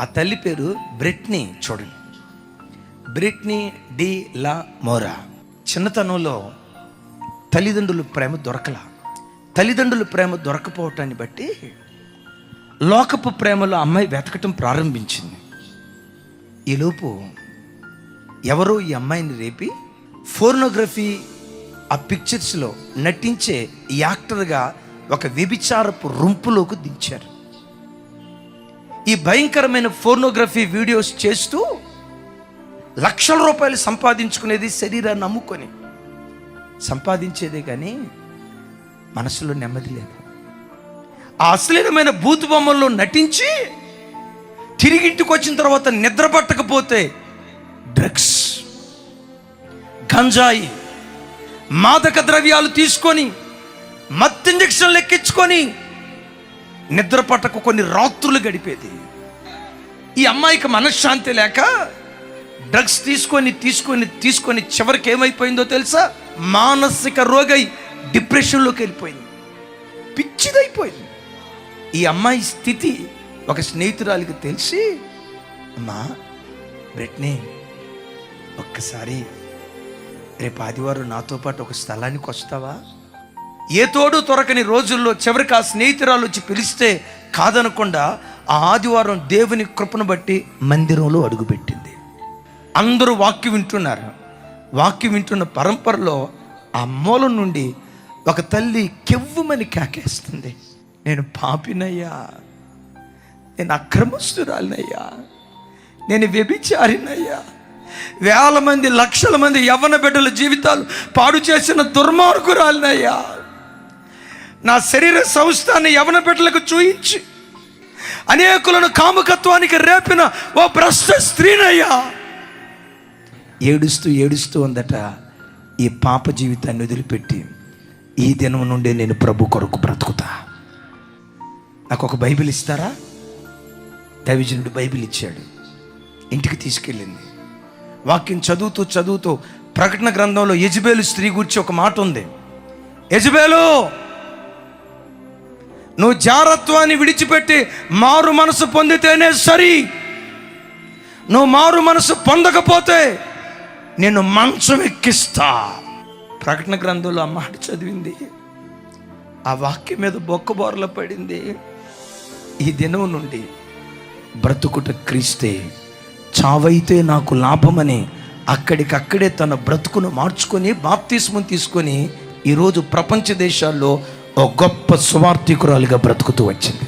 ఆ తల్లి పేరు బ్రిట్నీ. చూడండి, బ్రిట్నీ డి లా మోరా. చిన్నతనంలో తల్లిదండ్రుల ప్రేమ దొరకల. తల్లిదండ్రుల ప్రేమ దొరకపోవటాన్ని బట్టి లోకపు ప్రేమలో అమ్మాయి వెతకటం ప్రారంభించింది. ఈలోపు ఎవరో ఈ అమ్మాయిని రేపి ఫోర్నోగ్రఫీ ఆ పిక్చర్స్లో నటించే యాక్టర్గా ఒక వ్యభిచారపు రుంపులోకి దించారు. ఈ భయంకరమైన ఫోర్నోగ్రఫీ వీడియోస్ చేస్తూ లక్షల రూపాయలు సంపాదించుకునేది, శరీరాన్ని నమ్ముకొని సంపాదించేదే కానీ మనసులో నెమ్మది లేదు. ఆ అశ్లీలమైన బూతు బొమ్మల్లో నటించి తిరిగి ఇంటికి వచ్చిన తర్వాత నిద్ర పట్టకపోతే డ్రగ్స్, గంజాయి, మాదక ద్రవ్యాలు తీసుకొని మత్తు ఇంజక్షన్లు ఎక్కించుకొని నిద్ర పట్టక కొన్ని రాత్రులు గడిపేది. ఈ అమ్మాయికి మనశ్శాంతి లేక డ్రగ్స్ తీసుకొని చివరికి ఏమైపోయిందో తెలుసా? మానసిక రోగై డిప్రెషన్లోకి వెళ్ళిపోయింది, పిచ్చిదైపోయింది. ఈ అమ్మాయి స్థితి ఒక స్నేహితురాలికి తెలిసి, అమ్మా బ్రిట్నీ, ఒక్కసారి రేపు ఆదివారం నాతో పాటు ఒక స్థలానికి వస్తావా? ఏ తోడు దొరకని రోజుల్లో చివరికి ఆ స్నేహితురాలు వచ్చి పిలిస్తే కాదనకుండా ఆ ఆదివారం దేవుని కృపను బట్టి మందిరంలో అడుగుపెట్టింది. అందరూ వాక్యం వింటున్నారు. వాక్యం వింటున్న పరంపరలో ఆ మూలం నుండి ఒక తల్లి కెవ్వుమని కేకేస్తుంది, నేను పాపినయ్యా, నేను అక్రమస్తురాలినయ్యా, నేను వ్యభిచారినయ్యా, వేల మంది లక్షల మంది యవ్వన బిడ్డల జీవితాలు పాడు చేసిన దుర్మార్గురాలినయ్యా, నా శరీర సంస్థాన్ని యవ్వన బిడ్డలకు చూయించి అనేకులను కాముకత్వానికి రేపిన ఓ భ్రష్ట స్త్రీనయ్యా. ఏడుస్తూ ఉందట, ఈ పాప జీవితాన్ని వదిలిపెట్టి ఈ దినం నుండి నేను ప్రభు కొరకు బ్రతుకుతా, నాకు ఒక బైబిల్ ఇస్తారా? దైవజనుడు బైబిల్ ఇచ్చాడు. ఇంటికి తీసుకెళ్ళింది. వాక్యం చదువుతూ ప్రకటన గ్రంథంలో యెజబేలు స్త్రీ గురించి ఒక మాట ఉంది. యెజబేలు, నువ్వు జారత్వాన్ని విడిచిపెట్టి మారు మనసు పొందితేనే సరి, నువ్వు మారు మనసు పొందకపోతే నేను మంచం ఎక్కిస్తా. ప్రకటన గ్రంథంలో ఆ మాట చదివింది. ఆ వాక్యం మీద బొక్కబోరల పడింది. ఈ దినం నుండి బ్రతుకుట క్రీస్తే, చావైతే నాకు లాభమని అక్కడికక్కడే తన బ్రతుకును మార్చుకొని బాప్తిస్మం తీసుకొని ఈరోజు ప్రపంచ దేశాల్లో ఒక గొప్ప సువార్థికురాలిగా బ్రతుకుతూ వచ్చింది.